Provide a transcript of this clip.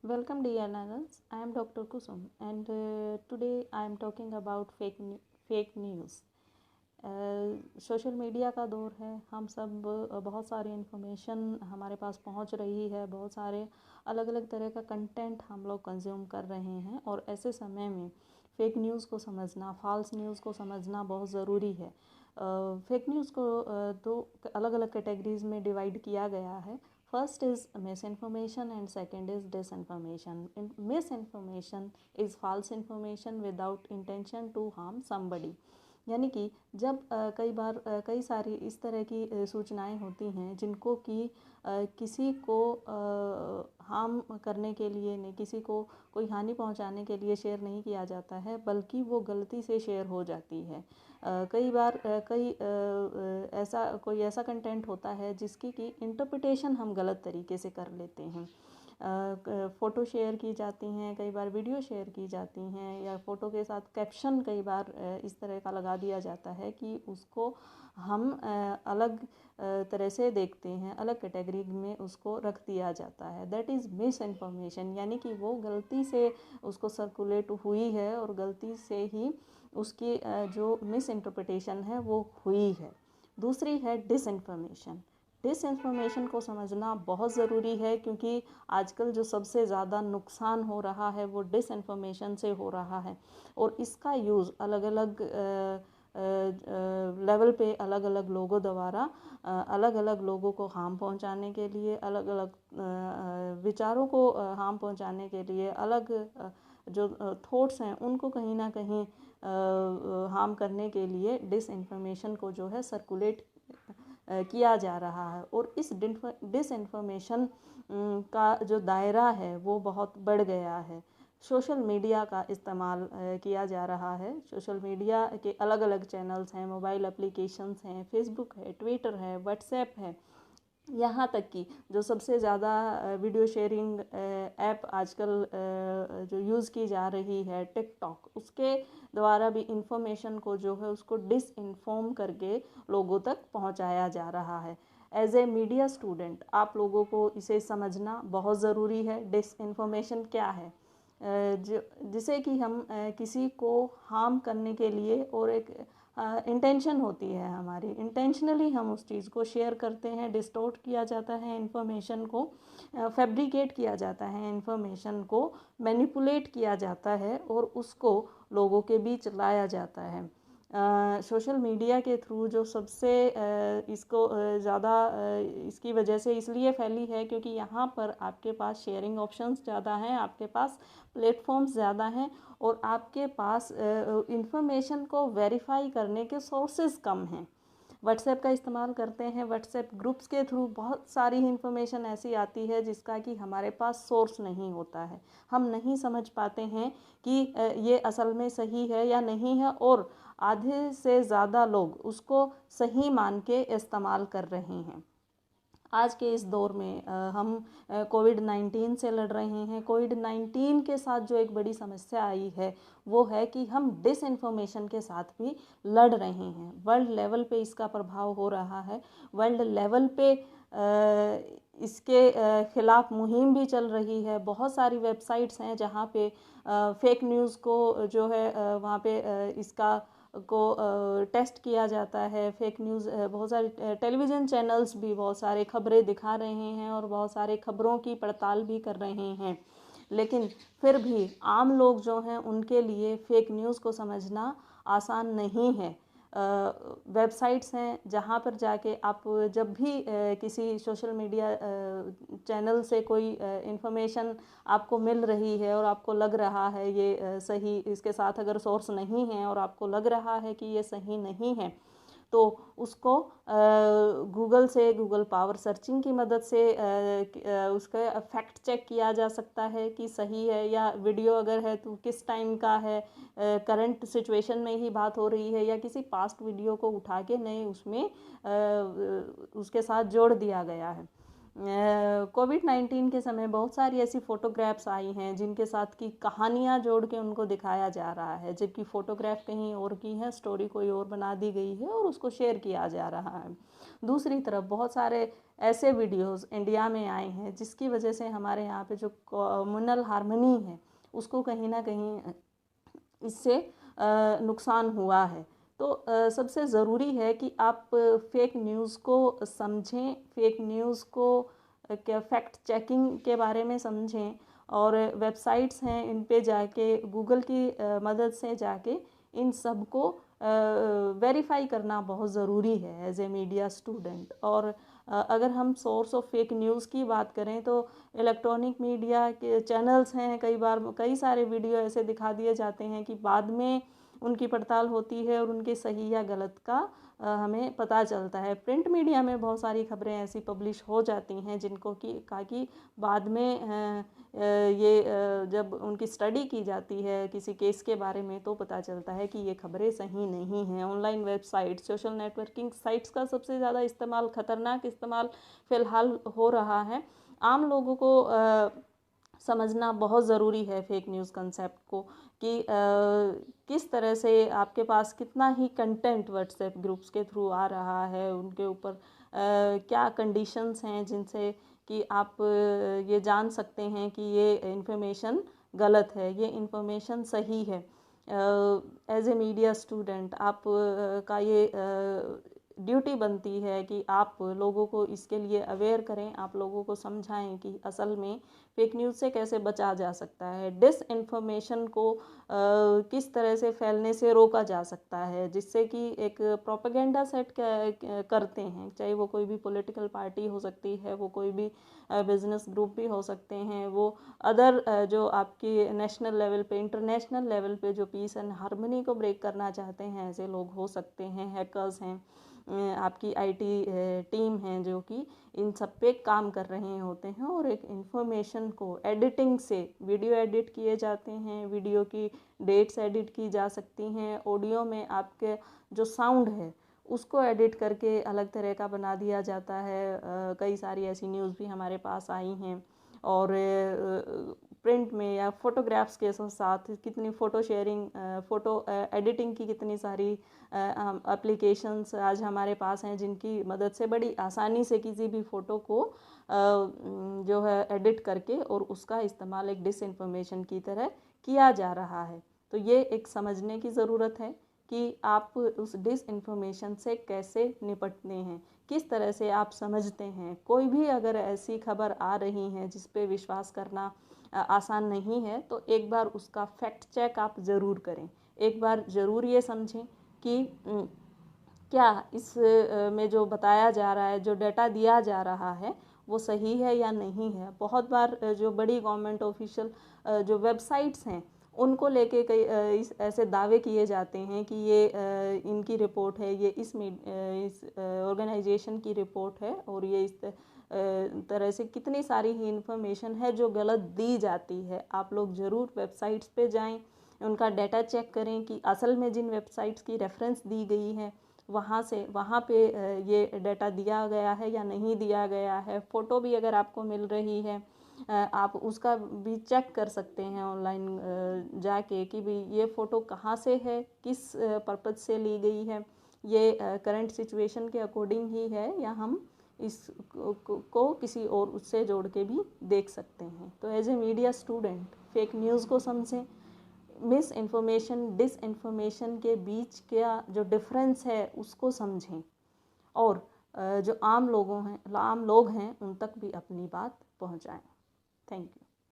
Welcome, dear learners. I am Dr. Kusum, and today I am talking about fake news. Social media का दौर है। हम सब बहुत सारी इन्फॉर्मेशन हमारे पास पहुंच रही है, बहुत सारे अलग अलग तरह का कंटेंट हम लोग कंज्यूम कर रहे हैं, और ऐसे समय में फ़ेक न्यूज़ को समझना, फॉल्स न्यूज़ को समझना बहुत ज़रूरी है। फेक न्यूज़ को दो अलग अलग कैटेगरीज में डिवाइड किया गया है। First is misinformation and second is disinformation. Misinformation is false information without intention to harm somebody. यानी कि जब कई बार कई सारी इस तरह की सूचनाएं होती हैं जिनको कि किसी को हार्म करने के लिए नहीं, किसी को कोई हानि पहुंचाने के लिए शेयर नहीं किया जाता है, बल्कि वो गलती से शेयर हो जाती है। कई बार ऐसा कंटेंट होता है जिसकी कि इंटरप्रिटेशन हम गलत तरीके से कर लेते हैं। फ़ोटो शेयर की जाती हैं, कई बार वीडियो शेयर की जाती हैं, या फ़ोटो के साथ कैप्शन कई बार इस तरह का लगा दिया जाता है कि उसको हम अलग तरह से देखते हैं, अलग कैटेगरी में उसको रख दिया जाता है। दैट इज़ मिस इन्फॉर्मेशन, यानी कि वो गलती से उसको सर्कुलेट हुई है और गलती से ही उसकी जो मिस इंटरप्रिटेशन है वो हुई है। दूसरी है डिस इन्फॉर्मेशन। डिस इन्फॉर्मेशन को समझना बहुत ज़रूरी है, क्योंकि आजकल जो सबसे ज़्यादा नुकसान हो रहा है वो डिस इन्फॉर्मेशन से हो रहा है, और इसका यूज़ अलग अलग लेवल पे अलग अलग लोगों द्वारा अलग अलग लोगों को हार्म पहुंचाने के लिए, अलग अलग विचारों को हार्म पहुंचाने के लिए, अलग जो थॉट्स हैं उनको कहीं ना कहीं हार्म करने के लिए डिस इन्फॉर्मेशन को जो है सर्कुलेट किया जा रहा है। और इस डिस इन्फॉर्मेशन का जो दायरा है वो बहुत बढ़ गया है। सोशल मीडिया का इस्तेमाल किया जा रहा है। सोशल मीडिया के अलग अलग चैनल्स हैं, मोबाइल एप्लीकेशंस हैं, फेसबुक है, ट्विटर है, व्हाट्सएप है, यहाँ तक कि जो सबसे ज़्यादा वीडियो शेयरिंग ऐप आजकल जो यूज़ की जा रही है, टिकटॉक, उसके द्वारा भी इंफॉर्मेशन को जो है उसको डिस इन्फॉर्म करके लोगों तक पहुँचाया जा रहा है। एज ए मीडिया स्टूडेंट आप लोगों को इसे समझना बहुत ज़रूरी है। डिस इन्फॉर्मेशन क्या है, जो जिसे कि हम किसी को हार्म करने के लिए, और एक इंटेंशन होती है हमारी, इंटेंशनली हम उस चीज़ को शेयर करते हैं, डिस्टोर्ट किया जाता है इंफॉर्मेशन को, फैब्रिकेट किया जाता है इंफॉर्मेशन को, मैनिपुलेट किया जाता है और उसको लोगों के बीच लाया जाता है। सोशल मीडिया के थ्रू जो सबसे इसको ज़्यादा इसकी वजह से इसलिए फैली है क्योंकि यहाँ पर आपके पास शेयरिंग ऑप्शंस ज़्यादा हैं, आपके पास प्लेटफॉर्म्स ज़्यादा हैं, और आपके पास इंफॉर्मेशन को वेरीफाई करने के सोर्सेज कम हैं। व्हाट्सएप का इस्तेमाल करते हैं, व्हाट्सएप ग्रुप्स के थ्रू बहुत सारी इन्फॉर्मेशन ऐसी आती है जिसका कि हमारे पास सोर्स नहीं होता है। हम नहीं समझ पाते हैं कि ये असल में सही है या नहीं है, और आधे से ज़्यादा लोग उसको सही मान के इस्तेमाल कर रहे हैं। आज के इस दौर में हम कोविड-19 से लड़ रहे हैं। कोविड-19 के साथ जो एक बड़ी समस्या आई है वो है कि हम डिस इन्फॉर्मेशन के साथ भी लड़ रहे हैं। वर्ल्ड लेवल पे इसका प्रभाव हो रहा है। वर्ल्ड लेवल पे इसके ख़िलाफ़ मुहिम भी चल रही है। बहुत सारी वेबसाइट्स हैं जहाँ पे फेक न्यूज़ को जो है वहाँ पे इसका को टेस्ट किया जाता है। फेक न्यूज़ बहुत सारे टेलीविज़न चैनल्स भी बहुत सारे खबरें दिखा रहे हैं और बहुत सारे खबरों की पड़ताल भी कर रहे हैं, लेकिन फिर भी आम लोग जो हैं उनके लिए फ़ेक न्यूज़ को समझना आसान नहीं है। वेबसाइट्स हैं जहाँ पर जाके आप जब भी किसी सोशल मीडिया चैनल से कोई इंफॉर्मेशन आपको मिल रही है और आपको लग रहा है ये सही, इसके साथ अगर सोर्स नहीं है और आपको लग रहा है कि ये सही नहीं है, तो उसको गूगल से, गूगल पावर सर्चिंग की मदद से उसका फैक्ट चेक किया जा सकता है कि सही है, या वीडियो अगर है तो किस टाइम का है, करंट सिचुएशन में ही बात हो रही है, या किसी पास्ट वीडियो को उठा के नए उसमें उसके साथ जोड़ दिया गया है। कोविड-19 के समय बहुत सारी ऐसी फ़ोटोग्राफ्स आई हैं जिनके साथ की कहानियाँ जोड़ के उनको दिखाया जा रहा है, जबकि फ़ोटोग्राफ कहीं और की है, स्टोरी कोई और बना दी गई है और उसको शेयर किया जा रहा है। दूसरी तरफ बहुत सारे ऐसे वीडियोस इंडिया में आए हैं जिसकी वजह से हमारे यहाँ पे जो कम्युनल हार्मनी है उसको कहीं ना कहीं इससे नुकसान हुआ है। तो सबसे ज़रूरी है कि आप फेक न्यूज़ को समझें, फेक न्यूज़ को क्या फैक्ट चेकिंग के बारे में समझें, और वेबसाइट्स हैं इन पे जाके गूगल की मदद से जाके इन सब को वेरीफाई करना बहुत ज़रूरी है एज ए मीडिया स्टूडेंट। और अगर हम सोर्स ऑफ फेक न्यूज़ की बात करें तो इलेक्ट्रॉनिक मीडिया के चैनल्स हैं, कई बार कई सारे वीडियो ऐसे दिखा दिए जाते हैं कि बाद में उनकी पड़ताल होती है और उनके सही या गलत का हमें पता चलता है। प्रिंट मीडिया में बहुत सारी खबरें ऐसी पब्लिश हो जाती हैं जिनको कि बाद में ये जब उनकी स्टडी की जाती है किसी केस के बारे में तो पता चलता है कि ये खबरें सही नहीं हैं। Online website, social networking sites का सबसे ज़्यादा इस्तेमाल, खतरनाक इस्तेमाल फ़िलहाल हो रहा है। आम लोगों को समझना बहुत ज़रूरी है फेक न्यूज़ कंसेप्ट को कि किस तरह से आपके पास कितना ही कंटेंट व्हाट्सएप ग्रुप्स के थ्रू आ रहा है, उनके ऊपर क्या कंडीशंस हैं जिनसे कि आप ये जान सकते हैं कि ये इन्फॉर्मेशन गलत है, ये इन्फॉर्मेशन सही है। एज ए मीडिया स्टूडेंट आप का ये ड्यूटी बनती है कि आप लोगों को इसके लिए अवेयर करें, आप लोगों को समझाएं कि असल में फेक न्यूज़ से कैसे बचा जा सकता है, डिस इन्फॉर्मेशन को किस तरह से फैलने से रोका जा सकता है, जिससे कि एक प्रोपेगेंडा सेट करते हैं, चाहे वो कोई भी पॉलिटिकल पार्टी हो सकती है, वो कोई भी बिजनेस ग्रुप भी हो सकते हैं, वो अदर जो आपकी नेशनल लेवल पे, इंटरनेशनल लेवल पे जो पीस एंड हार्मनी को ब्रेक करना चाहते हैं ऐसे लोग हो सकते हैं, हैकर्स हैं, आपकी आईटी टीम है जो कि इन सब पे काम कर रहे होते हैं। और एक इन्फॉर्मेशन को एडिटिंग से, वीडियो एडिट किए जाते हैं, वीडियो की डेट्स एडिट की जा सकती हैं, ऑडियो में आपके जो साउंड है उसको एडिट करके अलग तरह का बना दिया जाता है। कई सारी ऐसी न्यूज़ भी हमारे पास आई हैं। और प्रिंट में या फोटोग्राफ्स के साथ कितनी फ़ोटो शेयरिंग, फ़ोटो एडिटिंग की कितनी सारी एप्लीकेशंस आज हमारे पास हैं जिनकी मदद से बड़ी आसानी से किसी भी फ़ोटो को जो है एडिट करके और उसका इस्तेमाल एक डिसइंफॉर्मेशन की तरह किया जा रहा है। तो ये एक समझने की ज़रूरत है कि आप उस डिसइंफॉर्मेशन से कैसे निपटते हैं, किस तरह से आप समझते हैं। कोई भी अगर ऐसी खबर आ रही है जिस पे विश्वास करना आसान नहीं है तो एक बार उसका फैक्ट चेक आप ज़रूर करें, एक बार ज़रूर ये समझें कि क्या इस में जो बताया जा रहा है, जो डाटा दिया जा रहा है वो सही है या नहीं है। बहुत बार जो बड़ी गवर्नमेंट ऑफिशियल जो वेबसाइट्स हैं उनको लेके कई इस ऐसे दावे किए जाते हैं कि ये इनकी रिपोर्ट है, ये इस ऑर्गेनाइजेशन की रिपोर्ट है, और ये इस तरह से कितनी सारी ही इंफॉर्मेशन है जो गलत दी जाती है। आप लोग ज़रूर वेबसाइट्स पे जाएं, उनका डाटा चेक करें कि असल में जिन वेबसाइट्स की रेफरेंस दी गई है वहाँ पे ये डाटा दिया गया है या नहीं दिया गया है। फ़ोटो भी अगर आपको मिल रही है आप उसका भी चेक कर सकते हैं ऑनलाइन जाके कि भाई ये फ़ोटो कहाँ से है, किस पर्पज़ से ली गई है, ये करंट सिचुएशन के अकॉर्डिंग ही है या हम इस को किसी और उससे जोड़ के भी देख सकते हैं। तो as a media student fake news को समझें, मिस इन्फॉर्मेशन डिस इन्फॉर्मेशन के बीच का जो डिफरेंस है उसको समझें, और जो आम लोग हैं उन तक भी अपनी बात पहुंचाएं। Thank you.